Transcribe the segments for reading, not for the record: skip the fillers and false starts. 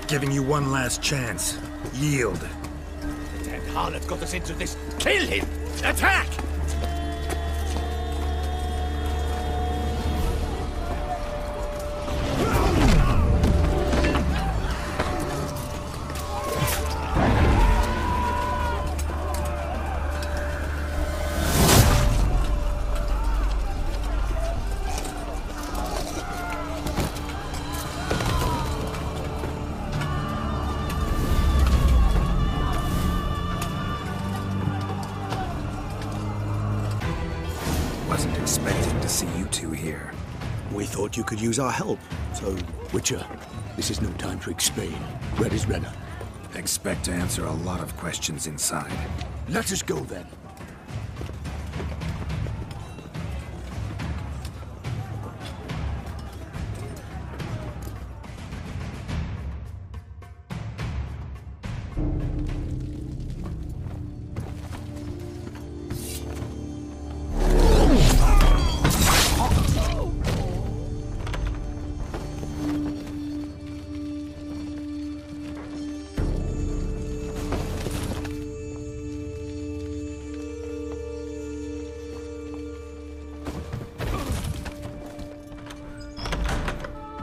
Giving you one last chance. Yield. The damned harlot got us into this. Kill him! Attack! Wasn't expecting to see you two here. We thought you could use our help, so... Witcher, this is no time to explain. Where is Renna? Expect to answer a lot of questions inside. Let us go then.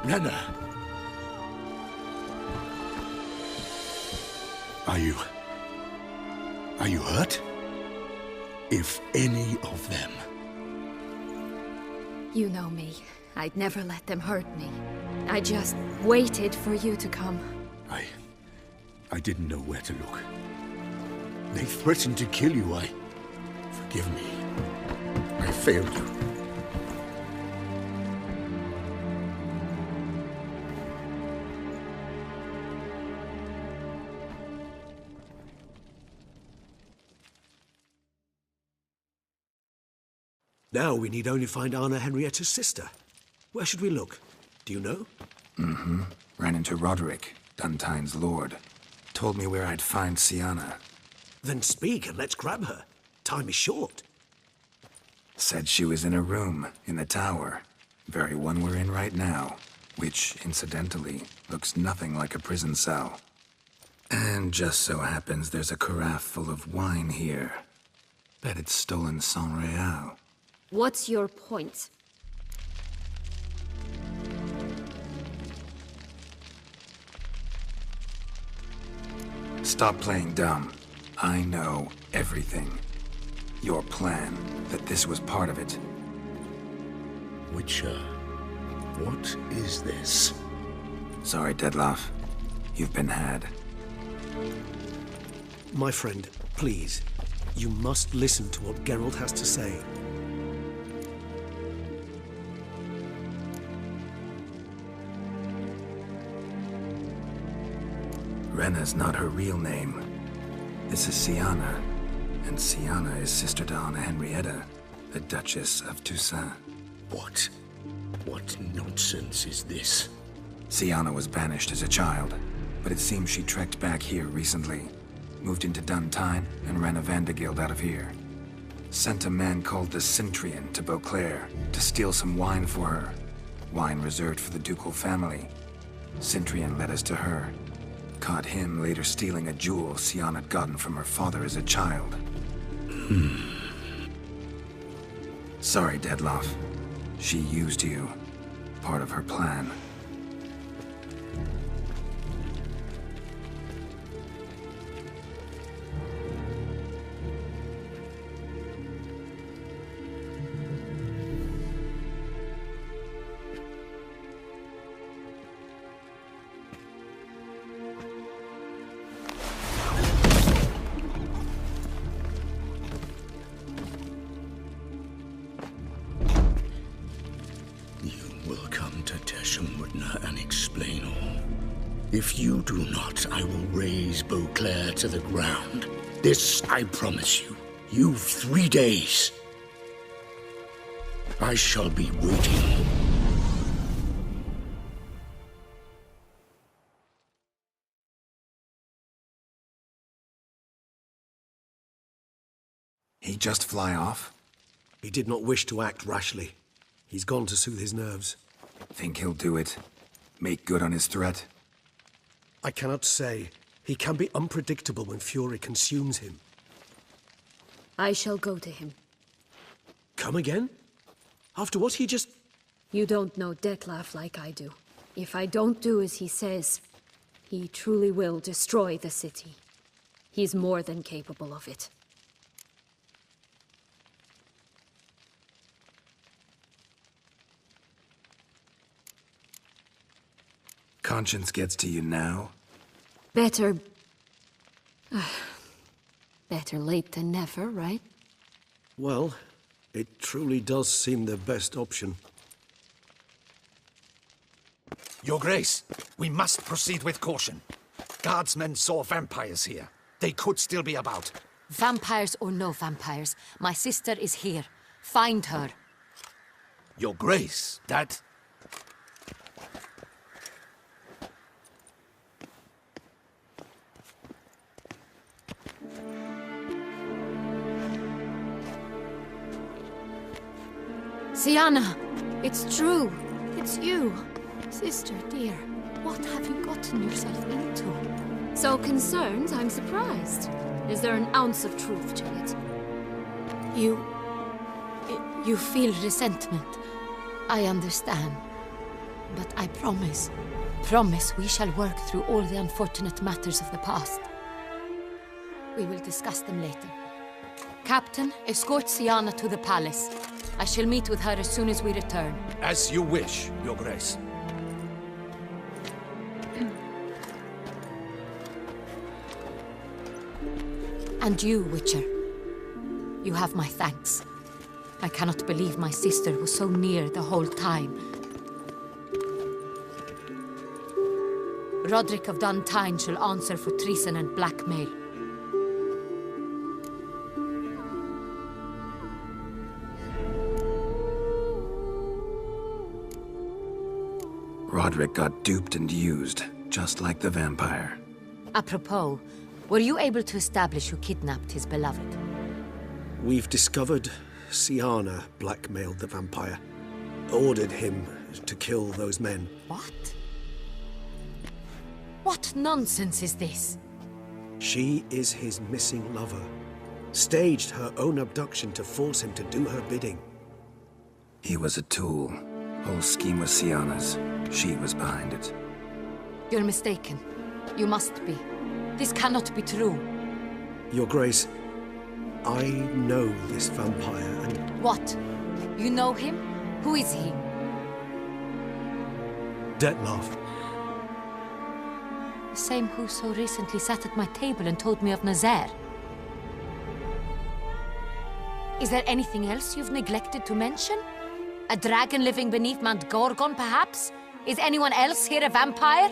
Renna! Are you hurt? If any of them... You know me. I'd never let them hurt me. I just waited for you to come. I didn't know where to look. They threatened to kill you. Forgive me. I failed you. Now we need only find Anna Henrietta's sister. Where should we look? Do you know? Mm-hmm. Ran into Roderick, Duntine's lord. Told me where I'd find Sienna. Then speak and let's grab her. Time is short. Said she was in a room in the tower. Very one we're in right now. Which, incidentally, looks nothing like a prison cell. And just so happens there's a carafe full of wine here. Bet it's stolen Sans Real. What's your point? Stop playing dumb. I know everything. Your plan, that this was part of it. Witcher, what is this? Sorry, Dettlaff. You've been had. My friend, please. You must listen to what Geralt has to say. Renna's not her real name. This is Sienna, and Sienna is sister to Anna Henrietta, the Duchess of Tussan. What nonsense is this? Sienna was banished as a child, but it seems she trekked back here recently. Moved into Duntine and ran a Vandergild out of here. Sent a man called the Centrian to Beauclair to steal some wine for her. Wine reserved for the ducal family. Centrian led us to her. Caught him later stealing a jewel Sienna had gotten from her father as a child. Sorry, Dettlaff. She used you. Part of her plan. If you do not, I will raze Beauclair to the ground. This I promise you. You've 3 days. I shall be waiting. He just fly off? He did not wish to act rashly. He's gone to soothe his nerves. Think he'll do it? Make good on his threat? I cannot say. He can be unpredictable when fury consumes him. I shall go to him. Come again? After what he just... You don't know Detlef like I do. If I don't do as he says, he truly will destroy the city. He's more than capable of it. Conscience gets to you now? Better... better late than never, right? Well, it truly does seem the best option. Your Grace, we must proceed with caution. Guardsmen saw vampires here. They could still be about. Vampires or no vampires, my sister is here. Find her. Your Grace, that... Sienna! It's true! It's you! Sister, dear, what have you gotten yourself into? So concerned, I'm surprised. Is there an ounce of truth to it? You feel resentment. I understand. But I promise we shall work through all the unfortunate matters of the past. We will discuss them later. Captain, escort Sienna to the palace. I shall meet with her as soon as we return. As you wish, Your Grace. And you, Witcher. You have my thanks. I cannot believe my sister was so near the whole time. Roderick of Duntine shall answer for treason and blackmail. Roderick got duped and used, just like the vampire. Apropos, were you able to establish who kidnapped his beloved? We've discovered Sienna blackmailed the vampire. Ordered him to kill those men. What? What nonsense is this? She is his missing lover. Staged her own abduction to force him to do her bidding. He was a tool. Whole scheme was Sienna's. She was behind it. You're mistaken. You must be. This cannot be true. Your Grace, I know this vampire and... What? You know him? Who is he? Detlef. The same who so recently sat at my table and told me of Nazaire. Is there anything else you've neglected to mention? A dragon living beneath Mount Gorgon, perhaps? Is anyone else here a vampire?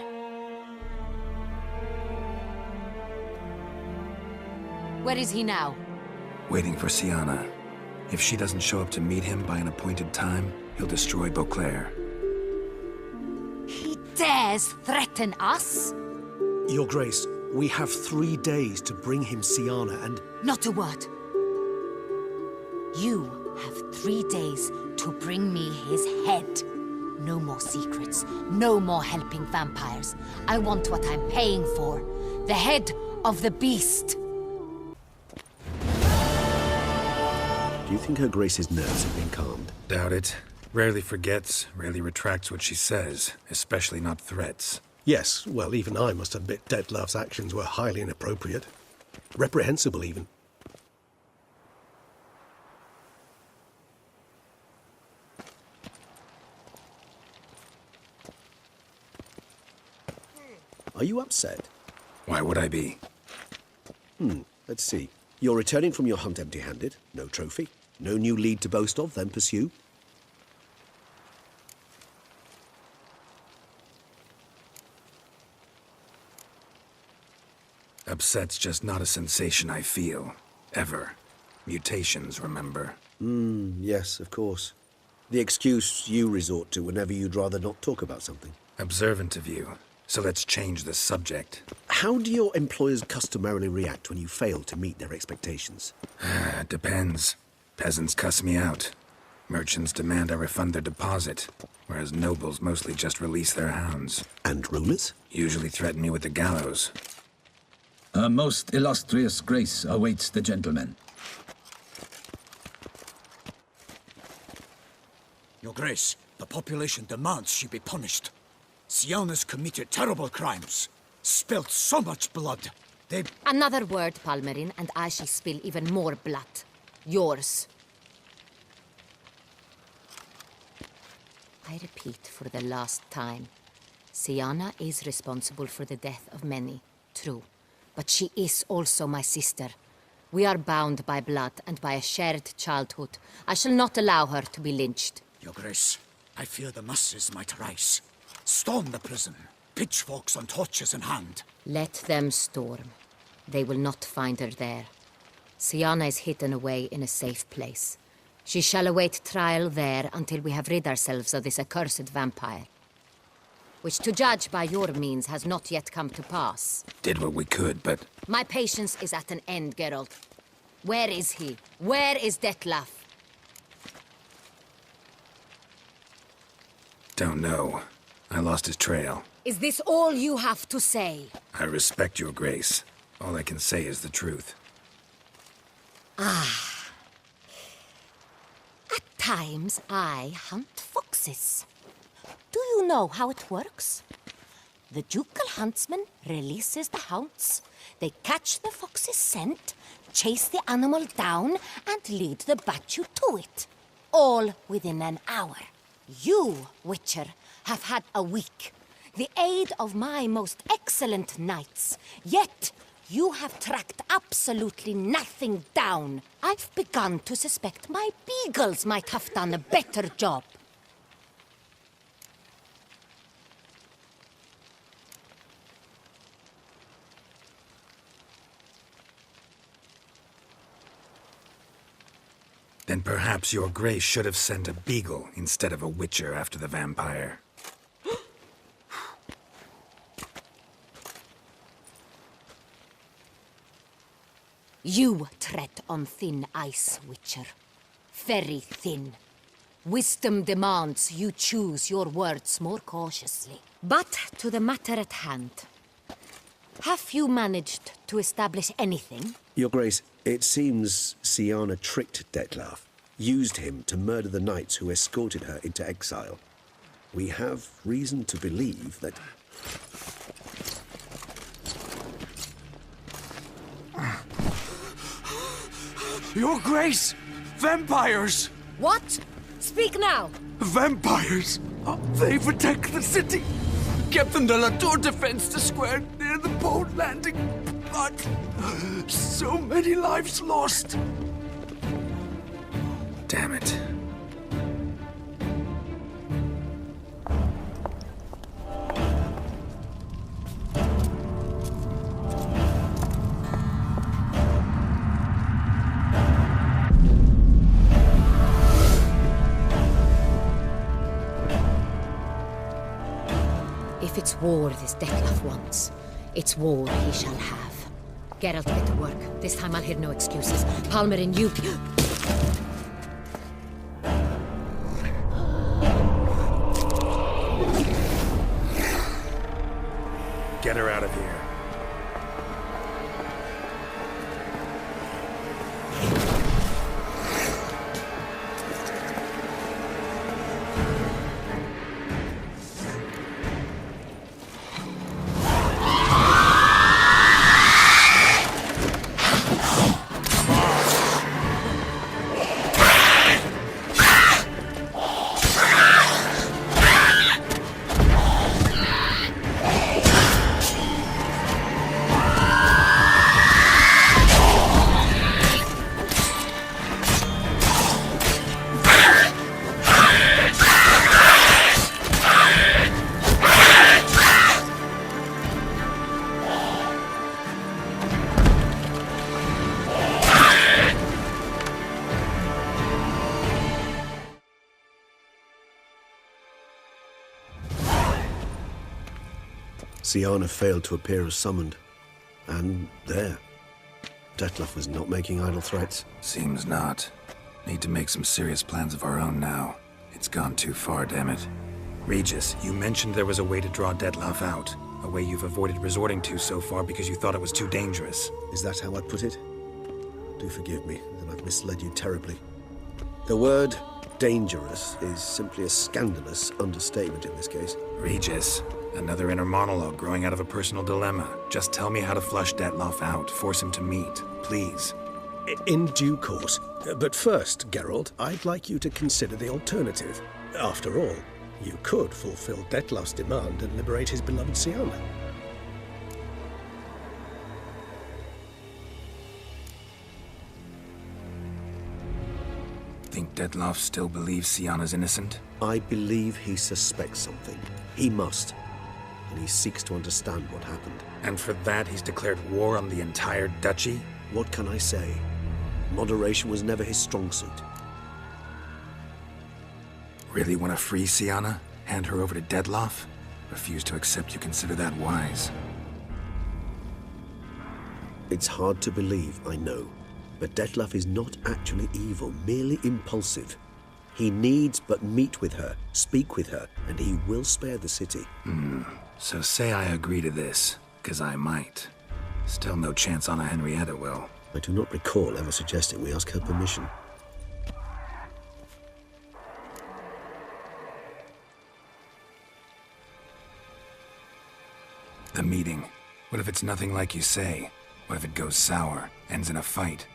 Where is he now? Waiting for Sienna. If she doesn't show up to meet him by an appointed time, he'll destroy Beauclair. He dares threaten us? Your Grace, we have 3 days to bring him Sienna and... Not a word. You have 3 days to bring me his head. No more secrets. No more helping vampires. I want what I'm paying for. The head of the beast. Do you think Her Grace's nerves have been calmed? Doubt it. Rarely forgets, rarely retracts what she says, especially not threats. Yes, well, even I must admit Detlef's actions were highly inappropriate. Reprehensible, even. Are you upset? Why would I be? Let's see. You're returning from your hunt empty-handed. No trophy. No new lead to boast of, then pursue. Upset's just not a sensation I feel. Ever. Mutations, remember? Yes, of course. The excuse you resort to whenever you'd rather not talk about something. Observant of you. So let's change the subject. How do your employers customarily react when you fail to meet their expectations? Depends. Peasants cuss me out. Merchants demand I refund their deposit. whereas nobles mostly just release their hounds. And rulers? Usually threaten me with the gallows. Her most illustrious grace awaits the gentleman. Your Grace, the population demands she be punished. Siana's committed terrible crimes. Spilt so much blood. They... Another word, Palmerin, and I shall spill even more blood. Yours. I repeat for the last time. Siana is responsible for the death of many, true. But she is also my sister. We are bound by blood and by a shared childhood. I shall not allow her to be lynched. Your Grace, I fear the masses might rise. Storm the prison, pitchforks and torches in hand. Let them storm. They will not find her there. Siana is hidden away in a safe place. She shall await trial there until we have rid ourselves of this accursed vampire. Which, to judge by your means, has not yet come to pass. Did what we could, but... My patience is at an end, Geralt. Where is he? Where is Detlef? Don't know. I lost his trail. Is this all you have to say? I respect your grace. All I can say is the truth. Ah. At times, I hunt foxes. Do you know how it works? The ducal huntsman releases the hounds. They catch the fox's scent, chase the animal down, and lead the battue to it. All within an hour. You, Witcher, have had a week. The aid of my most excellent knights. Yet, you have tracked absolutely nothing down. I've begun to suspect my beagles might have done a better job. Then perhaps your grace should have sent a beagle instead of a witcher after the vampire. You tread on thin ice, Witcher. Very thin. Wisdom demands you choose your words more cautiously. But to the matter at hand. Have you managed to establish anything? Your Grace, it seems Siana tricked Detlef, used him to murder the knights who escorted her into exile. We have reason to believe that... Your Grace! Vampires! What? Speak now! Vampires! They've attacked the city! Captain de la Tour defends the square near the boat landing, but so many lives lost! Damn it. If it's war this Detlef wants, it's war he shall have. Geralt, get to work. This time I'll hear no excuses. Palmerin, you... Get her out of here. Siana failed to appear as summoned. And there. Detlef was not making idle threats. Seems not. Need to make some serious plans of our own now. It's gone too far, damn it. Regis, you mentioned there was a way to draw Detloff out. A way you've avoided resorting to so far because you thought it was too dangerous. Is that how I put it? Do forgive me that I've misled you terribly. The word dangerous is simply a scandalous understatement in this case. Regis, another inner monologue growing out of a personal dilemma. Just tell me how to flush Detloff out, force him to meet, please. In due course. But first, Geralt, I'd like you to consider the alternative. After all, you could fulfill Detloff's demand and liberate his beloved Siana. Think Detloff still believes Siana's innocent? I believe he suspects something. He must. And he seeks to understand what happened. And for that, he's declared war on the entire duchy? What can I say? Moderation was never his strong suit. Really want to free Siana? Hand her over to Detloff? Refuse to accept you consider that wise. It's hard to believe, I know. But Detloff is not actually evil, merely impulsive. He needs but meet with her, speak with her, and he will spare the city. So say I agree to this, 'cause I might. Still no chance Anna Henrietta will. I do not recall ever suggesting we ask her permission. The meeting. What if it's nothing like you say? What if it goes sour, ends in a fight?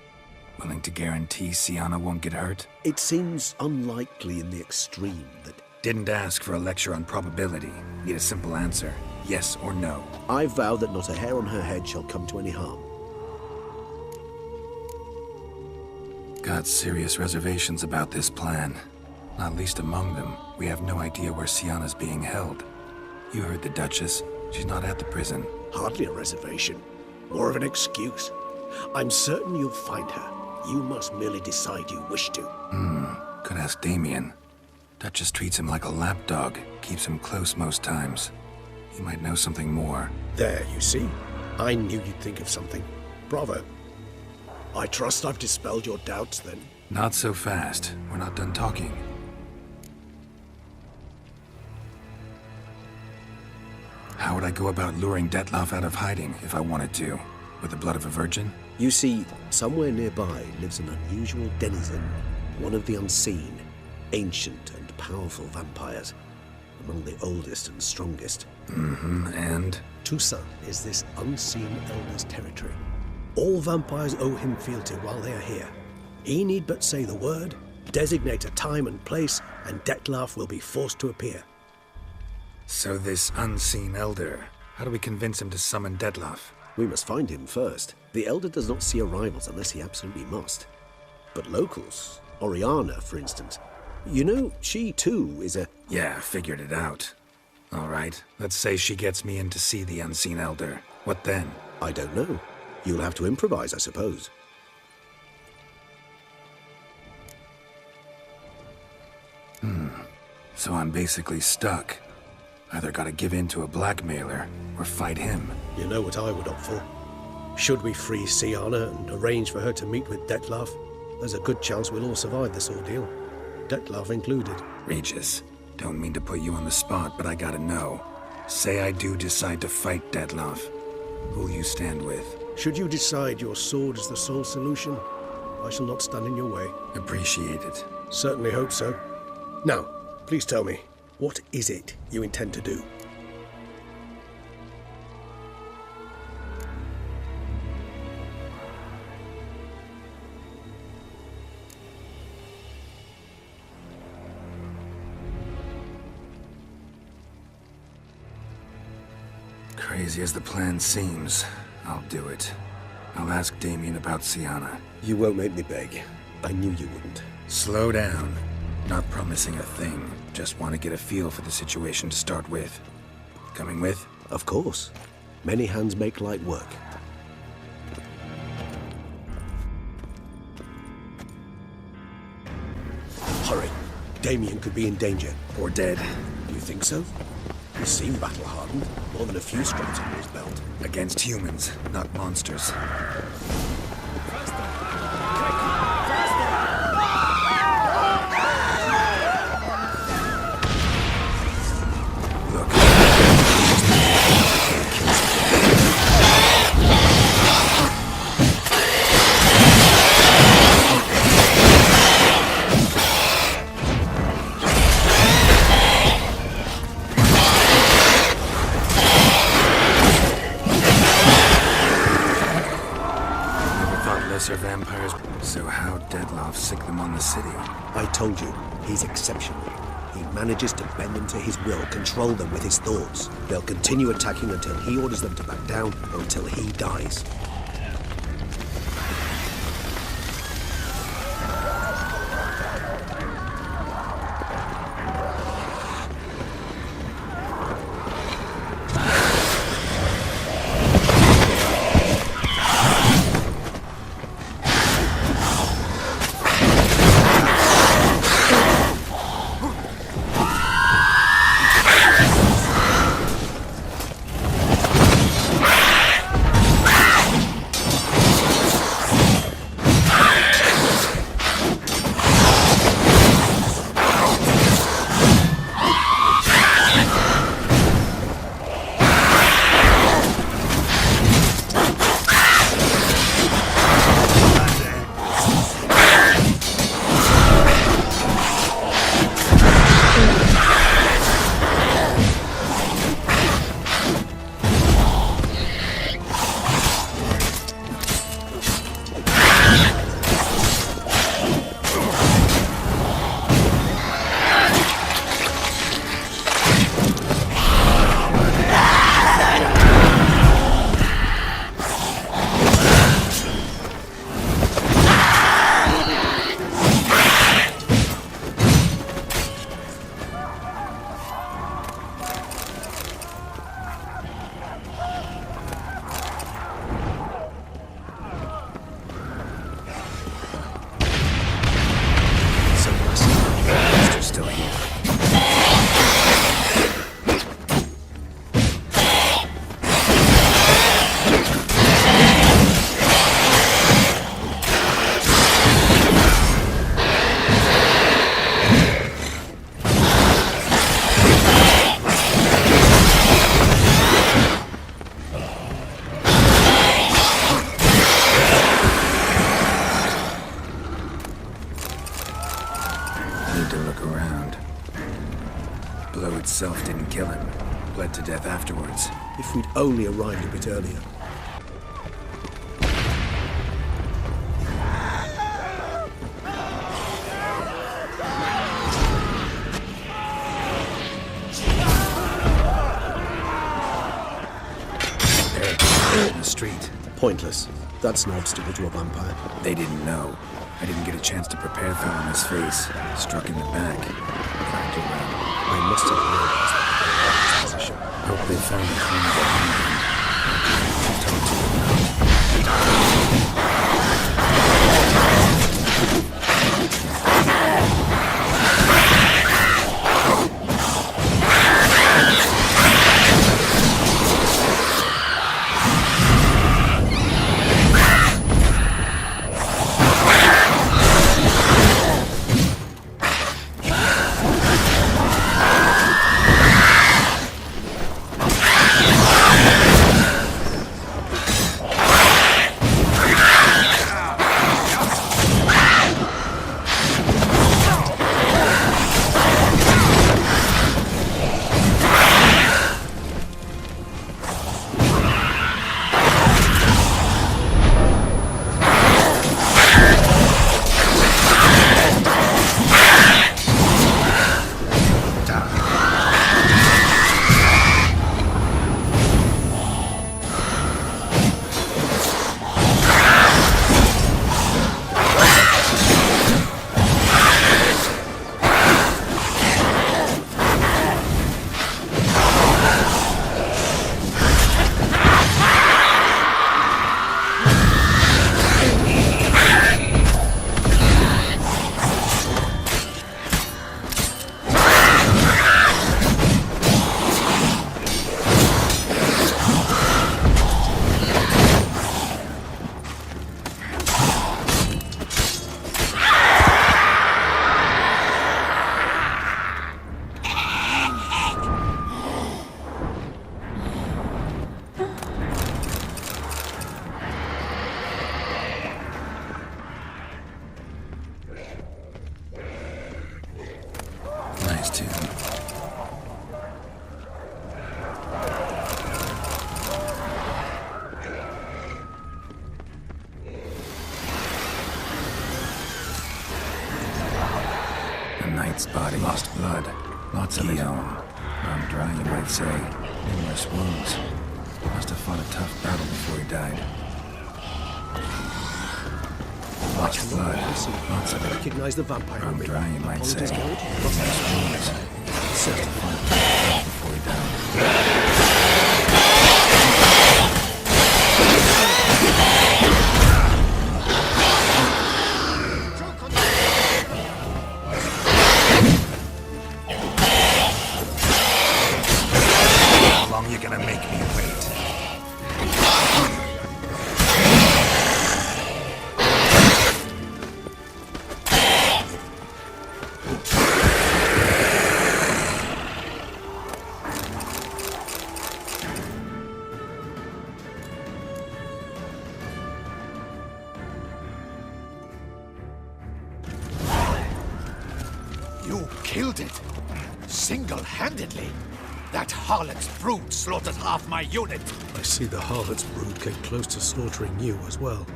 Willing to guarantee Siana won't get hurt? It seems unlikely in the extreme that... Didn't ask for a lecture on probability. Need a simple answer. Yes or no. I vow that not a hair on her head shall come to any harm. Got serious reservations about this plan. Not least among them, we have no idea where Siana's being held. You heard the Duchess. She's not at the prison. Hardly a reservation. More of an excuse. I'm certain you'll find her. You must merely decide you wish to. Could ask Damien. Duchess treats him like a lapdog. Keeps him close most times. He might know something more. There, you see. I knew you'd think of something. Bravo. I trust I've dispelled your doubts, then. Not so fast. We're not done talking. How would I go about luring Detloff out of hiding if I wanted to? With the blood of a virgin? You see, somewhere nearby lives an unusual denizen, one of the unseen, ancient and powerful vampires, among the oldest and strongest. And? Tussan is this unseen elder's territory. All vampires owe him fealty while they are here. He need but say the word, designate a time and place, and Detloff will be forced to appear. So this unseen elder, how do we convince him to summon Detloff? We must find him first. The elder does not see arrivals unless he absolutely must. But locals, Oriana, for instance, you know, she too is a... Yeah, figured it out. All right, let's say she gets me in to see the unseen elder. What then? I don't know. You'll have to improvise, I suppose. So I'm basically stuck. Either gotta give in to a blackmailer, or fight him. You know what I would opt for. Should we free Siana and arrange for her to meet with Detloff, there's a good chance we'll all survive this ordeal. Detloff included. Regis, don't mean to put you on the spot, but I gotta know. Say I do decide to fight Detloff. Who'll you stand with? Should you decide your sword is the sole solution, I shall not stand in your way. Appreciate it. Certainly hope so. Now, please tell me, what is it you intend to do? Crazy as the plan seems, I'll do it. I'll ask Damien about Siana. You won't make me beg. I knew you wouldn't. Slow down. Not promising a thing. Just want to get a feel for the situation to start with. Coming with? Of course. Many hands make light work. Hurry. Damien could be in danger. Or dead. You think so? You seem battle-hardened. More than a few stripes under his belt. Against humans, not monsters. vampires. So how Deadloff sick them on the city? I told you, he's exceptional. He manages to bend them to his will, control them with his thoughts. They'll continue attacking until he orders them to back down, or until he dies. Itself didn't kill him. Bled to death afterwards. If we'd only arrived a bit earlier. They're in the street. Pointless. That's no obstacle to a vampire. They didn't know. I didn't get a chance to prepare for him on his face. Struck in the back. Cracked around. I must have realized his position. Hope they found a clean behind him. Talk to him now. Dead body, lost blood, lots of it. Run dry, you might say. Numerous wounds. Must have fought a tough battle before he died. Lost blood, lots of it. Recognize the vampire. Run dry, you might say. Apologies, Geralt. Numerous wounds. Must have fought a tough battle before he died. You're gonna make me wait. You killed it! Single-handedly! That harlot's brood slaughtered half my unit! I see the harlot's brood came close to slaughtering you as well.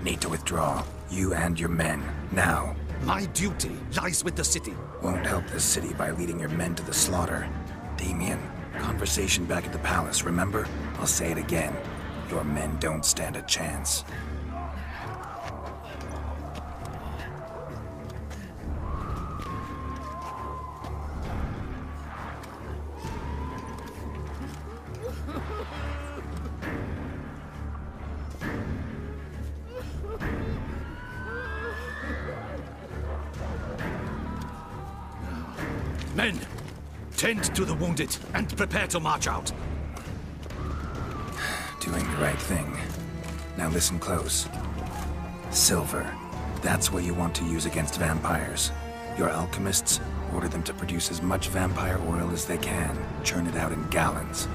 Need to withdraw. You and your men. Now. My duty lies with the city. Won't help the city by leading your men to the slaughter. Damien, conversation back at the palace, remember? I'll say it again. Your men don't stand a chance. Men, tend to the wounded and prepare to march out. Doing the right thing. Now listen close. Silver. That's what you want to use against vampires. Your alchemists, order them to produce as much vampire oil as they can. Churn it out in gallons.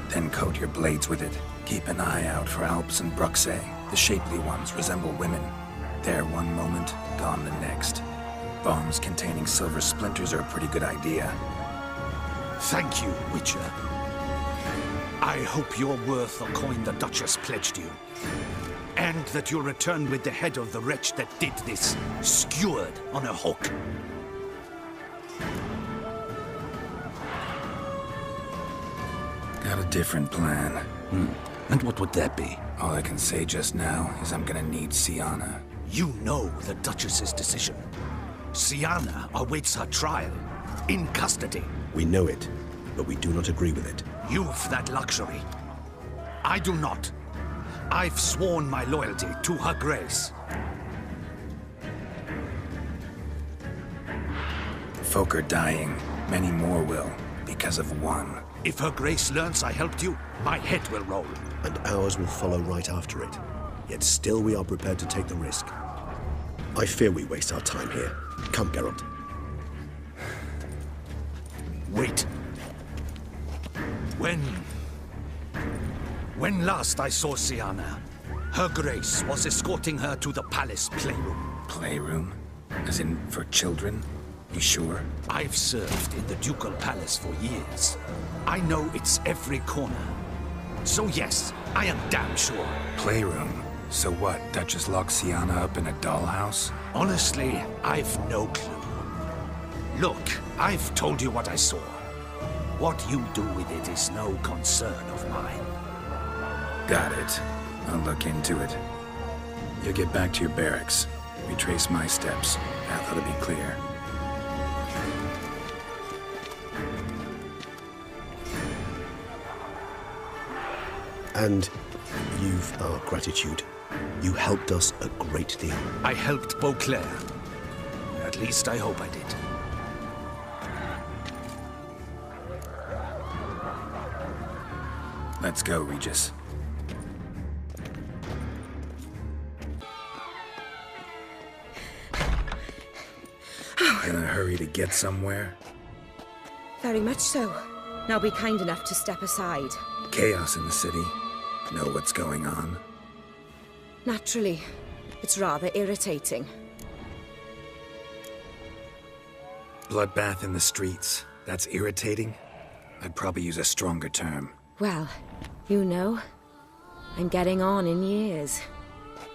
Then coat your blades with it. Keep an eye out for Alps and Bruxae. The shapely ones resemble women. There one moment, gone the next. Bombs containing silver splinters are a pretty good idea. Thank you, Witcher. I hope you're worth the coin the Duchess pledged you. And that you'll return with the head of the wretch that did this, skewered on a hook. Got a different plan. And what would that be? All I can say just now is I'm gonna need Sienna. You know the Duchess's decision. Sienna awaits her trial, in custody. We know it, but we do not agree with it. You've that luxury. I do not. I've sworn my loyalty to her grace. Folk are dying. Many more will, because of one. If her grace learns I helped you, my head will roll. And ours will follow right after it. Yet still we are prepared to take the risk. I fear we waste our time here. Come, Geralt. Wait. When last I saw Sienna, her grace was escorting her to the palace playroom. Playroom? As in, for children? You sure? I've served in the ducal palace for years. I know its every corner. So yes, I am damn sure. Playroom? So what, Duchess locked Sienna up in a dollhouse? Honestly, I've no clue. Look, I've told you what I saw. What you do with it is no concern of mine. Got it. I'll look into it. You get back to your barracks. Retrace my steps. Path ought to be clear. And you've our gratitude. You helped us a great deal. I helped Beauclair. At least I hope I did. Let's go, Regis. In a hurry to get somewhere? Very much so. Now be kind enough to step aside. Chaos in the city. Know what's going on? Naturally. It's rather irritating. Bloodbath in the streets. That's irritating? I'd probably use a stronger term. Well, you know, I'm getting on in years.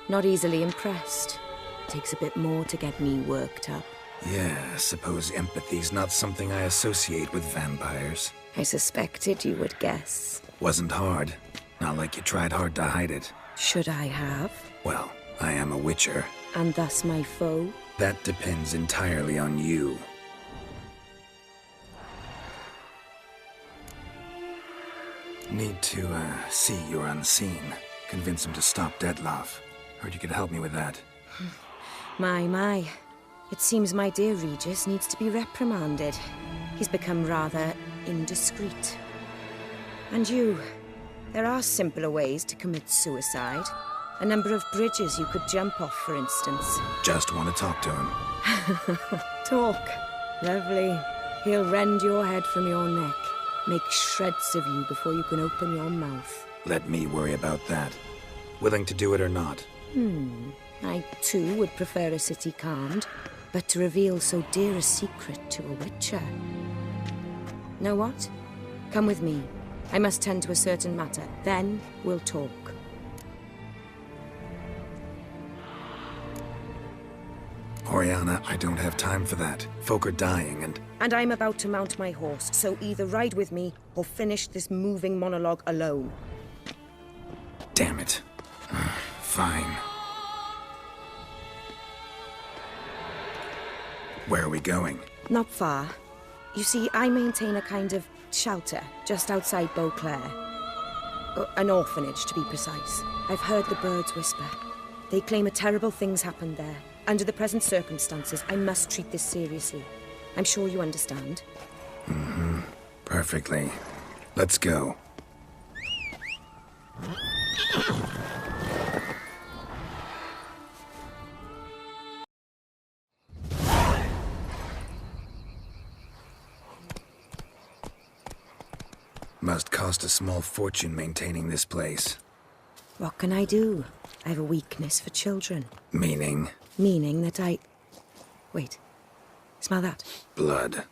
Not easily impressed. Takes a bit more to get me worked up. Yeah, suppose empathy's not something I associate with vampires. I suspected you would guess. Wasn't hard. Not like you tried hard to hide it. Should I have? Well, I am a witcher. And thus my foe? That depends entirely on you. Need to, see you're unseen. Convince him to stop Detloff. Heard you could help me with that. My. It seems my dear Regis needs to be reprimanded. He's become rather indiscreet. And you, there are simpler ways to commit suicide. A number of bridges you could jump off, for instance. Just want to talk to him. Talk. Lovely. He'll rend your head from your neck. Make shreds of you before you can open your mouth. Let me worry about that. Willing to do it or not? I, too, would prefer a city calmed, but to reveal so dear a secret to a witcher. Know what? Come with me. I must tend to a certain matter. Then we'll talk. Oriana, I don't have time for that. Folk are dying And I'm about to mount my horse, so either ride with me or finish this moving monologue alone. Damn it. Fine. Where are we going? Not far. You see, I maintain a kind of shelter just outside Beauclair. An orphanage, to be precise. I've heard the birds whisper. They claim a terrible thing's happened there. Under the present circumstances, I must treat this seriously. I'm sure you understand. Perfectly. Let's go. Must cost a small fortune maintaining this place. What can I do? I have a weakness for children. Meaning? Meaning that I... Wait. Smell that? Blood.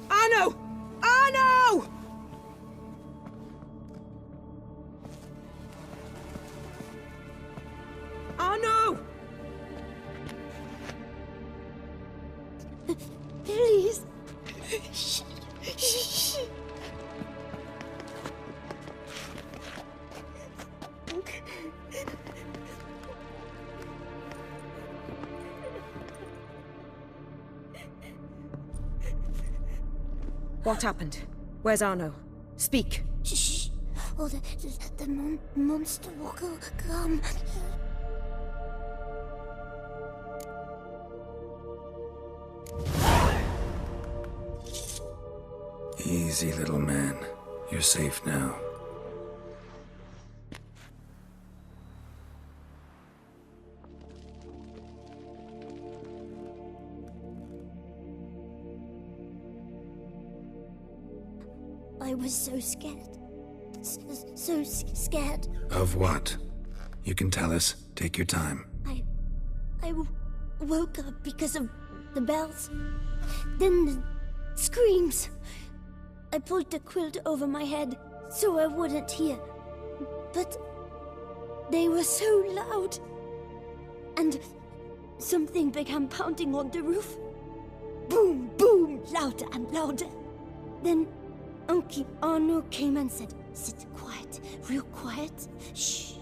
Arno! Arno! Arno! Please. Shh. What happened? Where's Arno? Speak. Shh. Oh, the monster will come. Easy, little man. You're safe now. I was so scared. So scared. Of what? You can tell us. Take your time. I woke up because of the bells. Then the screams. I pulled the quilt over my head so I wouldn't hear. But they were so loud. And something began pounding on the roof. Boom, boom, louder and louder. Then Uncle Arno came and said, "Sit quiet, real quiet. Shh,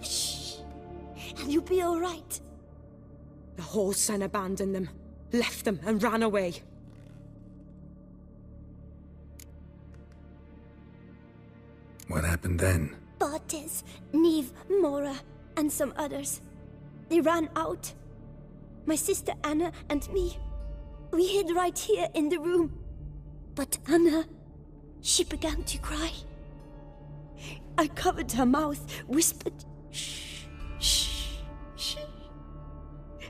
shh, and you'll be all right." The whoreson abandoned them, left them and ran away. What happened then? Bartes, Neve, Mora, and some others. They ran out. My sister Anna and me, we hid right here in the room. But Anna, she began to cry. I covered her mouth, whispered, "Shh, shh, shh."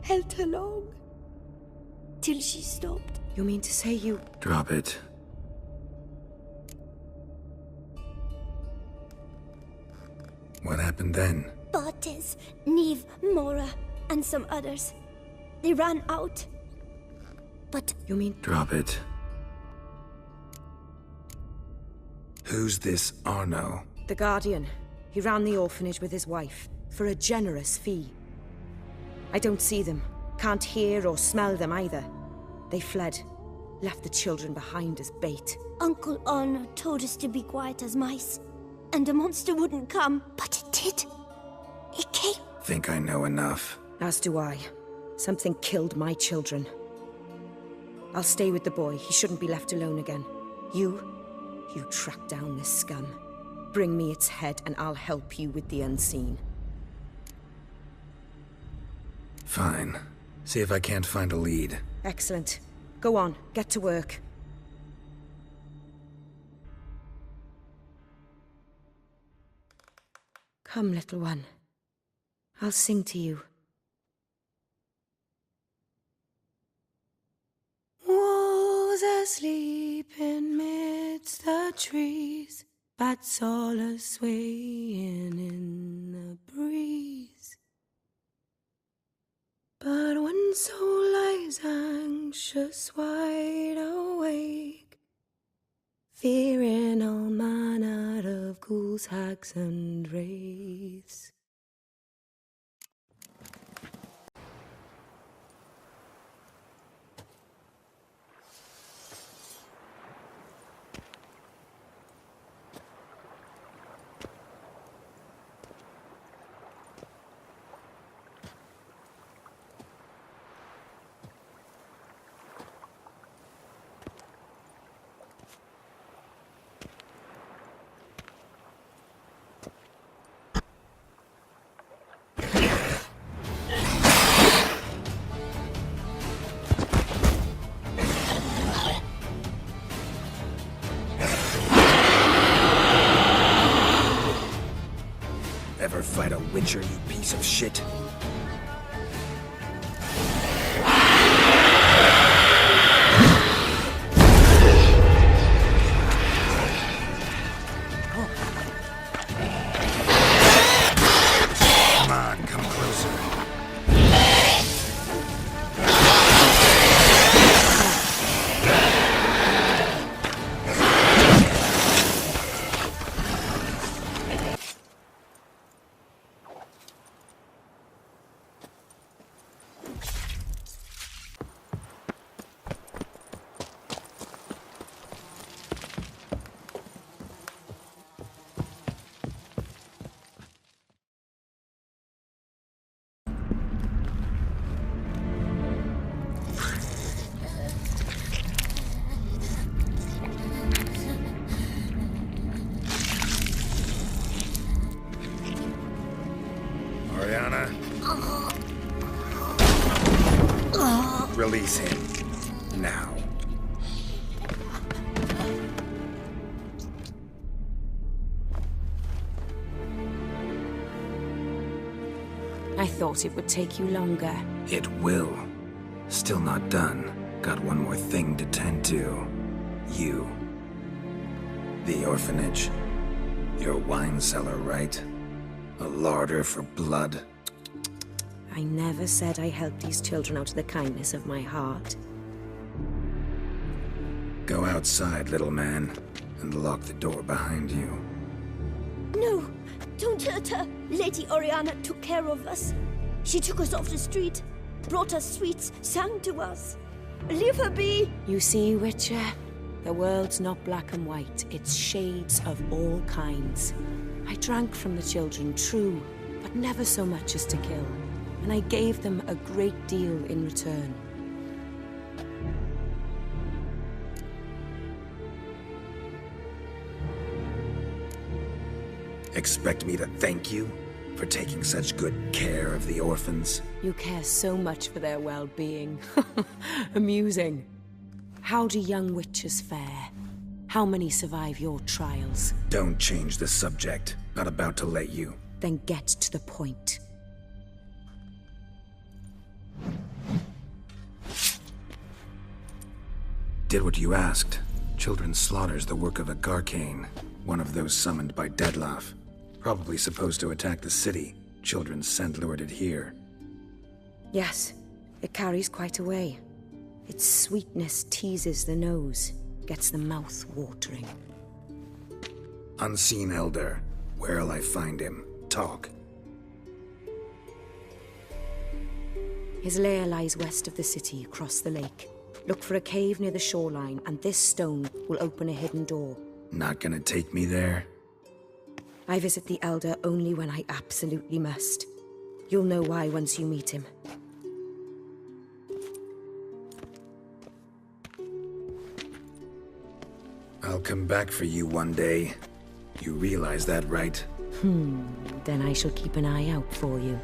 Held her long, till she stopped. You mean to say you... Drop it. What happened then? Bartes, Neve, Mora, and some others. They ran out. But... You mean... Drop it. Who's this Arno? The Guardian. He ran the orphanage with his wife, for a generous fee. I don't see them, can't hear or smell them either. They fled, left the children behind as bait. Uncle Arno told us to be quiet as mice, and the monster wouldn't come, but it did. It came. Think I know enough. As do I. Something killed my children. I'll stay with the boy. He shouldn't be left alone again. You track down this scum. Bring me its head and I'll help you with the unseen. Fine. See if I can't find a lead. Excellent. Go on, get to work. Come, little one. I'll sing to you. Was asleep in midst the trees, bats all a-swaying in the breeze. But one soul lies anxious, wide awake, fearing all manner of ghouls, hags, and wraiths. Ever fight a witcher, you piece of shit? Come on, come closer. Release him. Now. I thought it would take you longer. It will. Still not done. Got one more thing to tend to. You. The orphanage. Your wine cellar, right? A larder for blood. I never said I helped these children out of the kindness of my heart. Go outside, little man, and lock the door behind you. No, don't hurt her. Lady Oriana took care of us. She took us off the street, brought us sweets, sang to us. Leave her be. You see, Witcher? The world's not black and white. It's shades of all kinds. I drank from the children, true, but never so much as to kill. And I gave them a great deal in return. Expect me to thank you for taking such good care of the orphans? You care so much for their well-being. Amusing. How do young witches fare? How many survive your trials? Don't change the subject. Not about to let you. Then get to the point. Did what you asked. Children's slaughter's the work of a Garcane, one of those summoned by Dettlaff. Probably supposed to attack the city. Children's scent lured it here. Yes, it carries quite a way. Its sweetness teases the nose, gets the mouth watering. Unseen Elder. Where'll I find him? Talk. His lair lies west of the city, across the lake. Look for a cave near the shoreline, and this stone will open a hidden door. Not gonna take me there? I visit the Elder only when I absolutely must. You'll know why once you meet him. I'll come back for you one day. You realize that, right? Then I shall keep an eye out for you.